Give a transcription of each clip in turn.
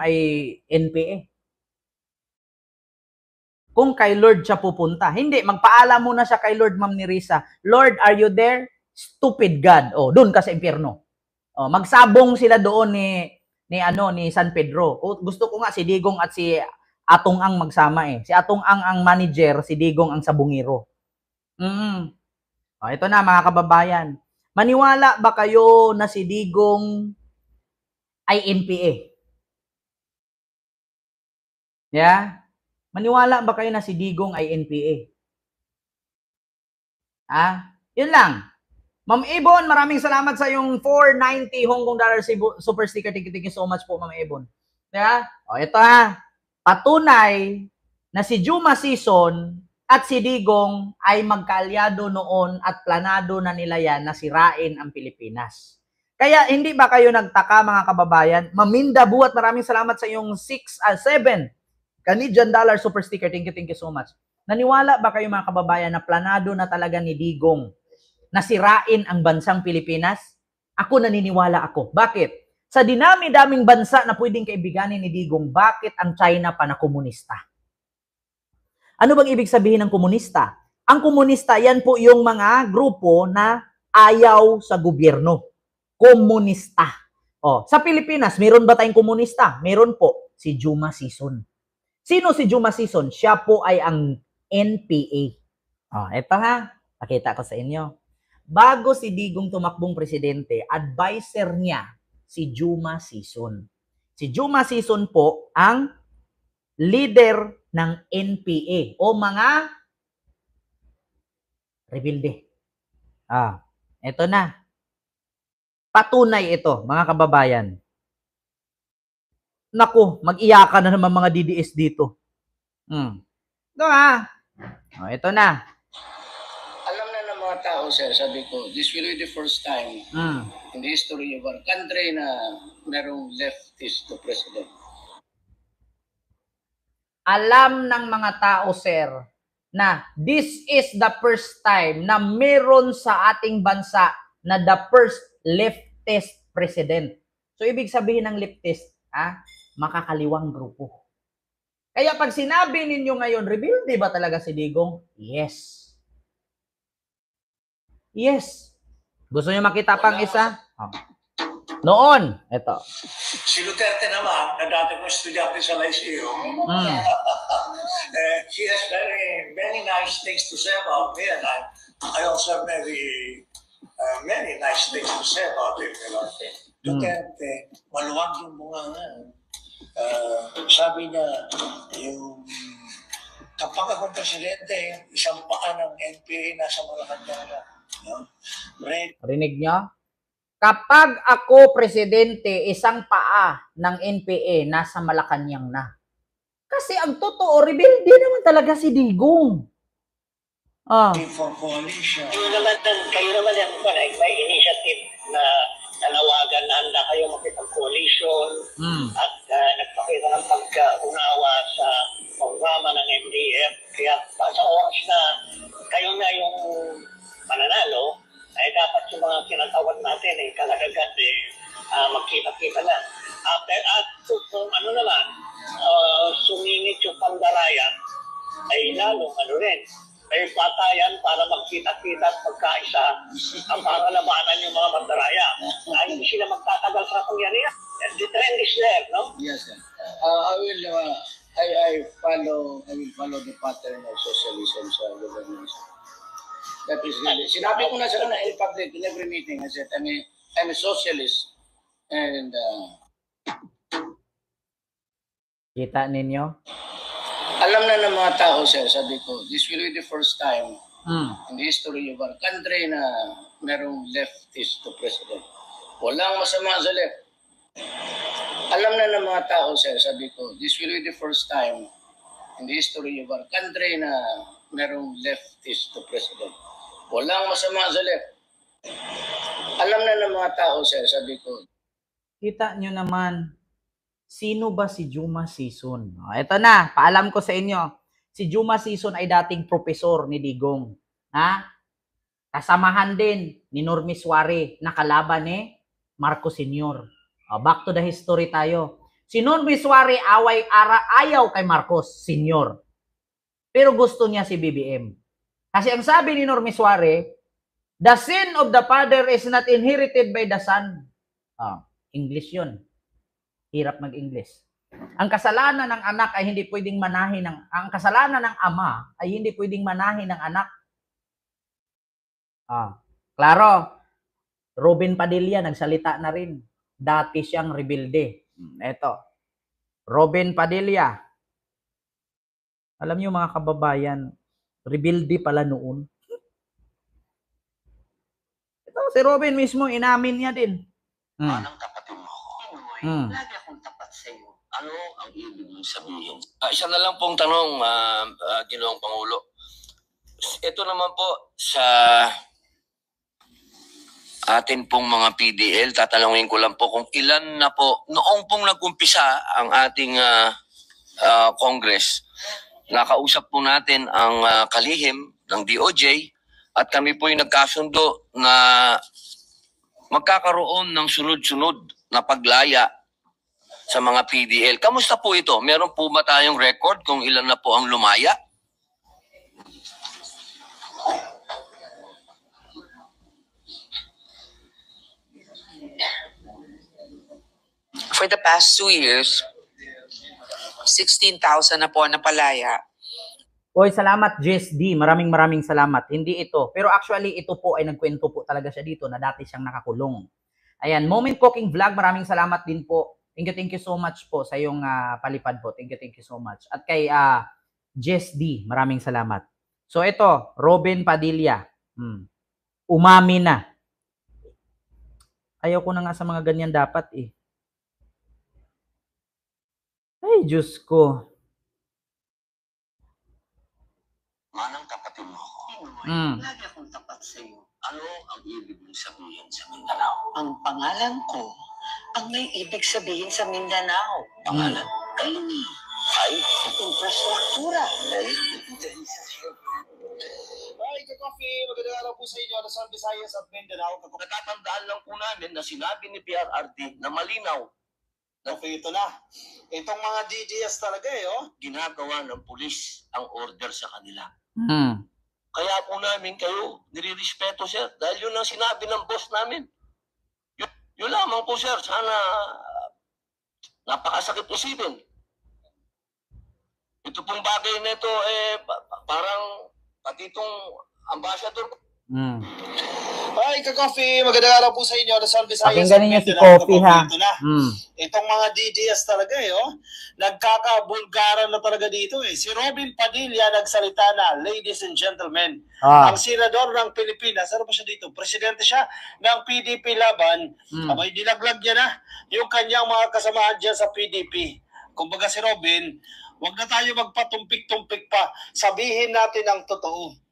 ay NPA. Kung kay Lord siya pupunta. Hindi, magpaalam muna siya kay Lord, Ma'am Nerissa. Lord, are you there? Stupid God. Oh, doon ka sa impyerno. Oh, magsabong sila doon ni San Pedro. Gusto ko nga si Digong at si Atong Ang magsama eh. Si Atong Ang manager, si Digong ang sabungiro. Oh, ito na mga kababayan. Maniwala ba kayo na si Digong ay NPA? Yeah? Maniwala ba kayo na si Digong ay NPA? Yun lang. Ma'am Ebon, maraming salamat sa yung 490 Hong Kong dollar super sticker. Thank you so much po, Ma'am Ebon. Yeah? O, ito ha. Patunay na si Juma Season at si Digong ay magkaalyado noon at planado na nila yan na sirain ang Pilipinas. Kaya hindi ba kayo nagtaka mga kababayan? Maminda Buat, maraming salamat sa yung 7 Canadian dollar super sticker. Thank you so much. Naniwala ba kayo mga kababayan na planado na talaga ni Digong na sirain ang bansang Pilipinas? Ako naniniwala ako. Bakit? Sa dinami-daming bansa na pwedeng kaibiganin ni Digong, bakit ang China pa na komunista? Ano bang ibig sabihin ng komunista? Ang komunista, yan po yung mga grupo na ayaw sa gobyerno. Komunista. Sa Pilipinas, meron ba tayong komunista? Meron po. Si Juma Season. Sino si Juma Season? Siya po ay ang NPA. Ito ha. Pakita ko sa inyo. Bago si Digong tumakbong presidente, advisor niya si Juma Season. Si Juma Season po ang leader ng NPA o mga rebelde. Ito na. Patunay ito, mga kababayan. Naku, mag-iyakan na naman mga DDS dito. Ito ito na. Alam na ng mga tao, sir, sabi ko, this will be the first time in the history of our country na merong leftist to president. Alam ng mga tao, sir, na this is the first time na meron sa ating bansa na the first leftist president. So, ibig sabihin ng leftist, makakaliwang grupo. Kaya pag sinabi ninyo ngayon, rebelde ba talaga si Digong? Yes. Yes. Gusto niyo makita pang isa? Noon, ito. Si Duterte naman, na dati kong estudyante sa Lyceum, he has many nice things to say about me, and I also have many nice things to say about him. Duterte, maluwag yung bunga nga. Sabi niya, yung kapag akong presidente, isang paa ng NPA nasa Malacanang na. Rinig niyo? Kapag ako presidente, isang paa ng NPA nasa Malacanang na. Kasi ang totoo, rebelde naman talaga si Digong. For coalition. Kayo naman yan, may initiative na nanawagan na handa kayo makipag-coalition at nagpakita ng pagkaunawa sa programa ng MDF. Kaya sa oras na kayo na yung mananalo, ay dapat yung mga kinatawag natin kalagagat magkita-kita na. At kung ano naman, sumingit yung pandaraya, ay lalong rin. May patayan para magkita-kita at magkaisa para labanan yung mga mandaraya. Ay hindi sila magtatagal sa pangyarihan. The trend is there, no? Yes, sir. I will follow the pattern of socialism sa government. That is really, sinabi ko na sa kanila in public, in every meeting, I said, I'm a socialist. And, kita ninyo? Alam na ng mga tao, sir, sabi ko, this will be the first time in the history of our country na merong leftist to president. Walang masama sa left. Alam na ng mga tao, sir, sabi ko, this will be the first time in the history of our country na merong leftist to president. Walang masama sa left. Alam na ng mga tao, sir, sabi ko. Kita nyo naman, sino ba si Juma Season? Ito na, paalam ko sa inyo. Si Juma Season ay dating profesor ni Digong. Kasamahan din ni Normis Suare na kalaban ni Marcos Sr. Back to the history tayo. Si Norby Suare ayaw kay Marcos Sr. Pero gusto niya si BBM. Kasi ang sabi ni Norby Suare, the sin of the father is not inherited by the son. English yun. Hirap mag-English. Ang kasalanan ng anak ay hindi pwedeng manahin ang kasalanan ng ama ay hindi pwedeng manahin ng anak. Klaro. Robin Padilla nagsalita na rin. Dati siyang rebelde. Eto. Robin Padilla. Alam niyo mga kababayan, rebelde pala noon. Ito si Robin mismo inamin niya din. Anong kapatid mo ako? Lagi akong tapat sa iyo. Ano ang ibig mong sabihin? Isa na lang pong tanong, Ginoong Pangulo. Ito naman po sa atin pong mga PDL, tatanungin ko lang po kung ilan na po, noong pong nag-umpisa ang ating Congress, nakausap po natin ang kalihim ng DOJ at kami po ay nagkasundo na magkakaroon ng sunod-sunod na paglaya sa mga PDL. Kamusta po ito? Meron po ba tayong record kung ilan na po ang lumaya? For the past 2 years, 16,000 na po napalaya. Oy, salamat JSD. Maraming salamat. Hindi ito. Pero actually, ito po ay nagkwento po talaga siya dito na dati siyang nakakulong. Ayan, Moment Cooking Vlog, maraming salamat din po. Thank you so much po sa iyong palipad po. Thank you so much. At kay JSD, maraming salamat. So ito, Robin Padilla. Umami na. Ayaw ko na nga sa mga ganyan dapat eh. Ay, Diyos ko. Manang kapatid mo ako. Lagi akong tapat sa iyo. Ano ang ibig mong sabihin sa Mindanao? Ang pangalan ko, ang may ibig sabihin sa Mindanao. Pangalan? Ay, Infrastruktura. Ay, ka-coffee, magandang araw po sa inyo, Luzon, Visayas at Mindanao. natatandaan lang po namin na sinabi ni PRRD na malinaw Okay, ito na. Itong mga DDS talaga ginagawa ng pulis ang order sa kanila. Hmm. Kaya po namin kayo nirirespeto, sir, dahil yun ang sinabi ng boss namin. Yun lamang po, sir. Sana napakasakit isipin. Ito pong bagay na ito, parang pati itong ambassador. Ay, ka-coffee, magandang araw po sa inyo, Luzon, Visayas. Pakinggan niyo si Coffee, ha? Ito na. Itong mga DDS talaga nagkakabulgaran na talaga dito Si Robin Padilla nagsalita na, ladies and gentlemen, ang senador ng Pilipinas, ano ba siya dito? Presidente siya ng PDP laban, abay nilaglag niya na yung kanyang mga kasamahan dyan sa PDP. Kumbaga si Robin, wag na tayo magpatumpik-tumpik pa, sabihin natin ang totoo.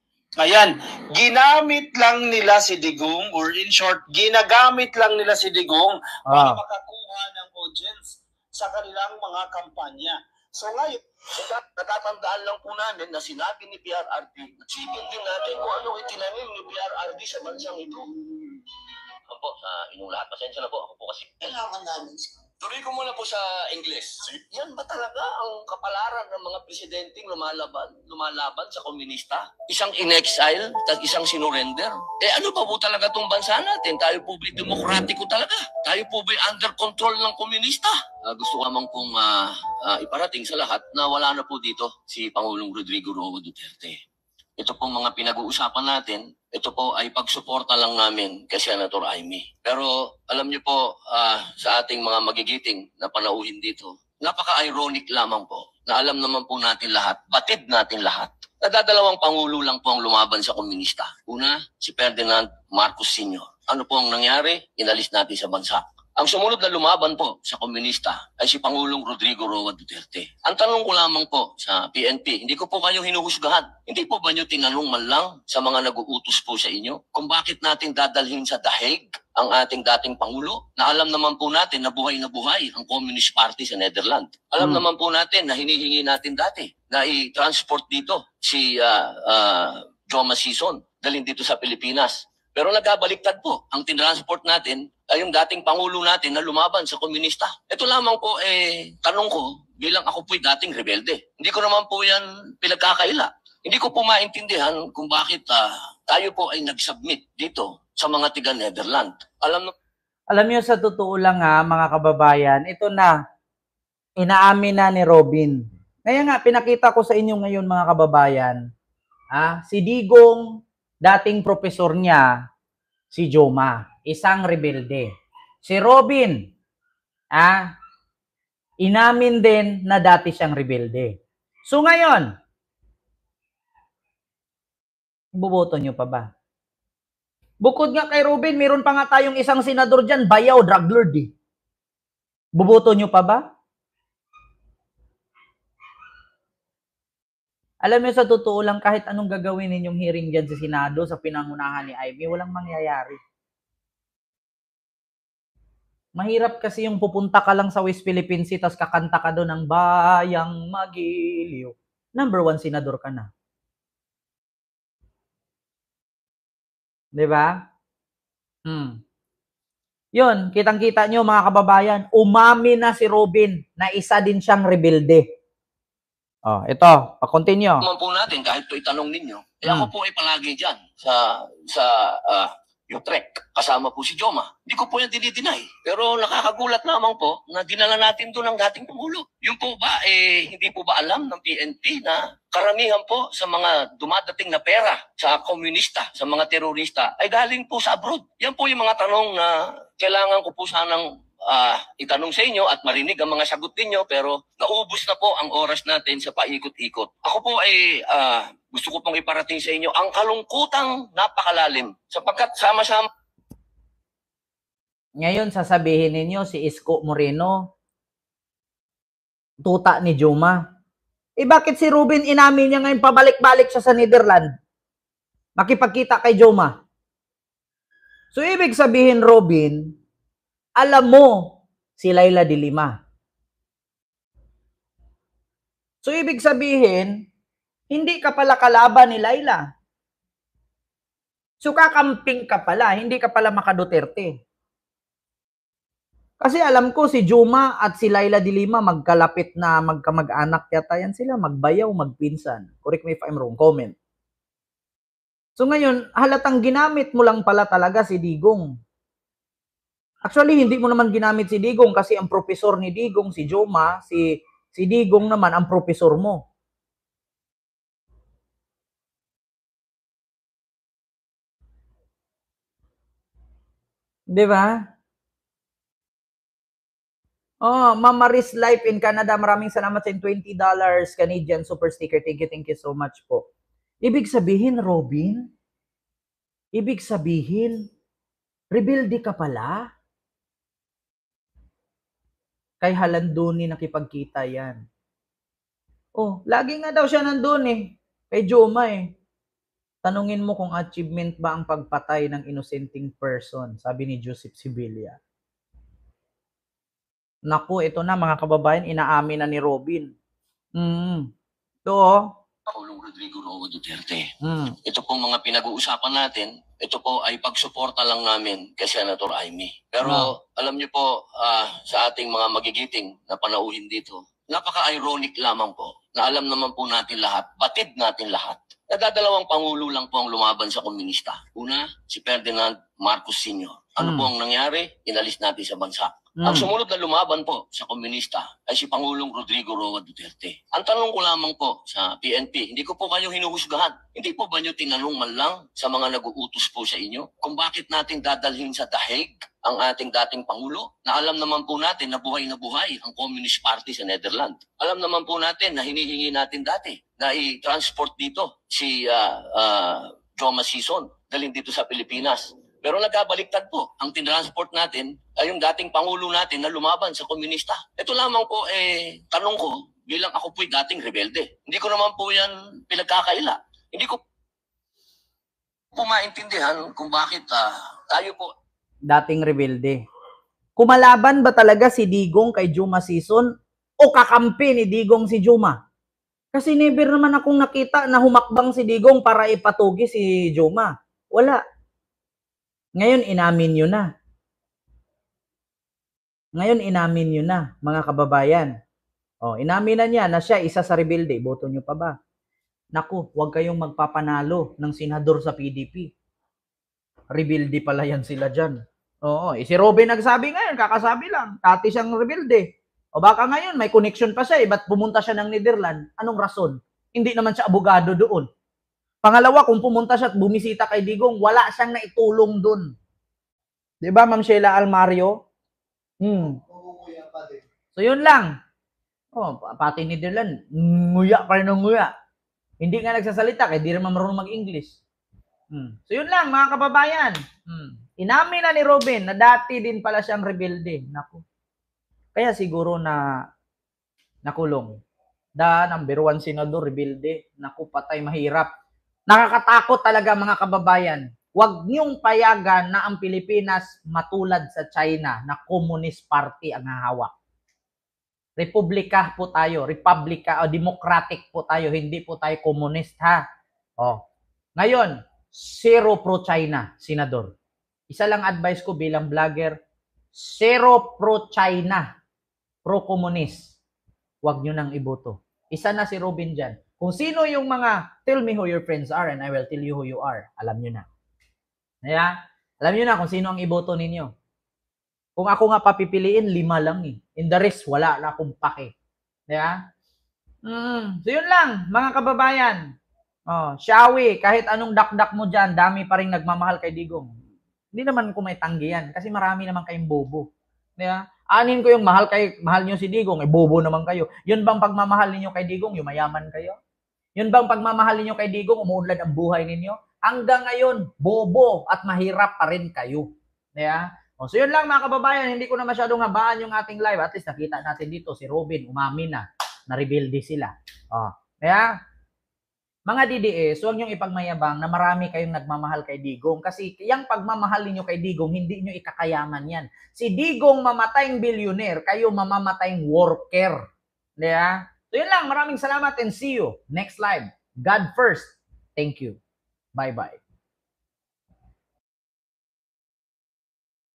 Ayan, ginamit lang nila si Digong, or in short, ginagamit lang nila si Digong para makakuha ng audience sa kanilang mga kampanya. So ngayon, natatandaan lang po namin na sinabi ni PRRD, sipin din natin kung anong itinanim ni PRRD sa bansang ito. Ako po, sa inyong lahat, pasensya na po. Ako po kasi kailangan namin. Tuloy ko muna po sa English. Yan ba talaga ang kapalaran ng mga presidenteng lumalaban sa komunista? Isang in-exile, at isang sinurrender? Ano ba po talaga itong bansa natin? Tayo po ba'y demokratiko talaga? Tayo po ba'y under control ng komunista? Gusto ko naman pong iparating sa lahat na wala na po dito si Pangulong Rodrigo Roa Duterte. Ito pong mga pinag-uusapan natin, ito po ay pagsuporta lang namin kay Senator Amy. Pero alam niyo po, sa ating mga magigiting na panauhin dito, napaka-ironic lamang po na alam naman po natin lahat, batid natin lahat, nadadalawang pangulo lang po ang lumaban sa komunista. Una, si Ferdinand Marcos Sr. Ano po ang nangyari? Inalis natin sa bansa. Ang sumunod na lumaban po sa komunista ay si Pangulong Rodrigo Roa Duterte. Ang tanong ko lamang po sa PNP, hindi ko po kayo hinuhusgahan. Hindi po ba nyo tinanong man lang sa mga nag-uutos po sa inyo kung bakit natin dadalhin sa The Hague ang ating dating Pangulo? Na alam naman po natin na buhay ang Communist Party sa Netherlands. Alam naman po natin na hinihingi natin dati na i-transport dito si Joma Sison, dalhin dito sa Pilipinas. Pero nagkabaliktad po, ang tinransport natin ay yung dating Pangulo natin na lumaban sa komunista. Ito lamang po, tanong ko, bilang ako po'y dating rebelde. Hindi ko naman po yan pinagkakaila. Hindi ko po maintindihan kung bakit tayo po ay nag-submit dito sa mga tiga-Netherland. Alam niyo, sa totoo lang mga kababayan, ito na, inaamin na ni Robin. Kaya nga, pinakita ko sa inyo ngayon mga kababayan, si Digong, dating profesor niya, si Joma, isang rebelde. Si Robin, inamin din na dati siyang rebelde. So ngayon, buboto nyo pa ba? Bukod nga kay Robin, meron pa nga tayong isang senador dyan, bayaw, drug lord eh. Buboto nyo pa ba? Alam niyo, sa totoo lang, kahit anong gagawin ninyong hearing dyan sa Senado, sa pinangunahan ni Amy, walang mangyayari. Mahirap kasi yung pupunta ka lang sa West Philippine Sea, tapos kakanta ka doon ng Bayang Magiliw. Number 1 senador ka na. Diba? Yun, kitang-kita nyo mga kababayan, umami na si Robin na isa din siyang rebelde. Ito, pa-continue. Naman po natin, kahit ito itanong ninyo, ako po ay palagi dyan sa Utrecht, kasama po si Joma. Hindi ko po yan dinideny. Pero nakakagulat lamang po na dinala natin doon ang dating Pangulo. Yung po ba, hindi po ba alam ng PNP na karamihan po sa mga dumadating na pera sa komunista, sa mga terorista, ay galing po sa abroad. Yan po yung mga tanong na kailangan ko po sanang itanong sa inyo at marinig ang mga sagot ninyo, pero naubos na po ang oras natin sa paikot-ikot. Ako po ay gusto ko pong iparating sa inyo ang kalungkutang napakalalim sapagkat sama-sama. Ngayon sasabihin ninyo si Isko Moreno tuta ni Joma. Bakit si Robin inamin niya ngayon pabalik-balik siya sa Netherlands? Makipagkita kay Joma. So ibig sabihin, Robin, alam mo si Laila de Lima. So ibig sabihin, hindi ka pala kalaban ni Laila. So kakamping ka pala, hindi ka pala maka-Duterte. Kasi alam ko si Joma at si Laila de Lima magkalapit na magkamag-anak yata yan sila, magbayaw, magpinsan. Correct me if I'm wrong, comment. So ngayon, halatang ginamit mo lang pala talaga si Digong. Actually, hindi mo naman ginamit si Digong kasi ang profesor ni Digong, si Joma, si Digong naman ang profesor mo. Di ba? Mama Riz Life in Canada, maraming salamat sa $20 Canadian super sticker. Thank you so much po. Ibig sabihin, Robin, rebelde ka pala? Kay Halandoni nakipagkita yan. Lagi nga daw siya nandun kay Joma Tanungin mo kung achievement ba ang pagpatay ng innocenteng person, sabi ni Joseph Sibilia. Naku, ito na mga kababayan, inaamin na ni Robin. Ito Pangulong Rodrigo Roa Duterte. Ito pong mga pinag-uusapan natin, ito po ay pagsuporta lang namin kay Senator Amy. Pero alam niyo po, sa ating mga magigiting na panauhin dito, napaka-ironic lamang po na alam naman po natin lahat, batid natin lahat, nadadalawang pangulo lang po ang lumaban sa komunista. Una, si Ferdinand Marcos Sr. Ano po ang nangyari? Inalis natin sa bansa. Ang sumunod na lumaban po sa komunista ay si Pangulong Rodrigo Roa Duterte. Ang tanong ko lamang po sa PNP, hindi ko po kayo hinuhusgahan. Hindi po ba nyo tinanong man lang sa mga nag-uutos po sa inyo kung bakit natin dadalhin sa The Hague ang ating dating Pangulo na alam naman po natin na buhay ang Communist Party sa Netherlands. Alam naman po natin na hinihingi natin dati na i-transport dito si Joma Sison, dalhin dito sa Pilipinas. Pero nagkabaliktad po. Ang tinransport natin ay yung dating Pangulo natin na lumaban sa komunista. Ito lamang po, tanong ko, bilang ako po'y dating rebelde. Hindi ko naman po yan pinagkakaila. Hindi ko po maintindihan kung bakit tayo po dating rebelde. Kumalaban ba talaga si Digong kay Joma Sison o kakampi ni Digong si Joma? Kasi never naman akong nakita na humakbang si Digong para ipatugi si Joma. Wala. Ngayon, inamin nyo na. Ngayon, inamin nyo na, mga kababayan. Oh, inamin na niya na siya isa sa rebelde. Boto nyo pa ba? Naku, huwag kayong magpapanalo ng senador sa PDP. Rebelde pala yan sila dyan. Oo, si Robin nagsabi ngayon, kakasabi lang, dati siyang rebelde. O baka ngayon, may connection pa siya, ba't pumunta siya ng Netherlands? Anong rason? Hindi naman siya abogado doon. Pangalawa, kung pumunta siya at bumisita kay Digong, wala siyang naitulong doon. Diba, Ma'am Sheila Almario? So, yun lang. Oh, pati Netherlands, nguya pa rin ng nguya. Hindi nga nagsasalita, kaya di rin marunong mag-English. So, yun lang, mga kababayan. Inamin na ni Robin na dati din pala siyang rebelde. Naku. Kaya siguro na nakulong. Number 1 senador, rebelde. Naku, patay, mahirap. Nakakatakot talaga, mga kababayan. Huwag niyong payagan na ang Pilipinas matulad sa China na Communist Party ang hahawak. Republika po tayo, Republika o Democratic po tayo, hindi po tayo communist, ha. Oh. Ngayon, zero pro-China, senador. Isa lang advice ko bilang vlogger, zero pro-China, pro-communist. Huwag nyo nang iboto. Isa na si Robin dyan. Kung sino yung mga, tell me who your friends are and I will tell you who you are. Alam nyo na. Kaya, alam nyo na kung sino ang iboto ninyo. Kung ako nga papipiliin, 5 lang eh. In the rest, wala na akong pake. Kaya, so yun lang, mga kababayan. Oh, Shawi, kahit anong dakdak mo dyan, dami pa rin nagmamahal kay Digong. Hindi naman ko may tanggi yan, kasi marami naman kayong bobo. Kaya, anin ko yung mahal nyo si Digong, bobo naman kayo. Yun bang pagmamahal ninyo kay Digong, yung mayaman kayo? Yun bang pagmamahal ninyo kay Digong, umuunlad ang buhay ninyo? Hanggang ngayon, bobo at mahirap pa rin kayo. Kaya, so yun lang, mga kababayan, hindi ko na masyadong habaan yung ating live. At least nakita natin dito si Robin, umamin na rebelde sila. Kaya, mga DDS, huwag niyong ipagmayabang na marami kayong nagmamahal kay Digong. Kasi yung pagmamahal niyo kay Digong, hindi niyo ikakayaman yan. Si Digong mamatayang billionaire, kayo mamamatayang worker. Kaya, so yun lang, maraming salamat and see you next live. God first. Thank you. Bye-bye.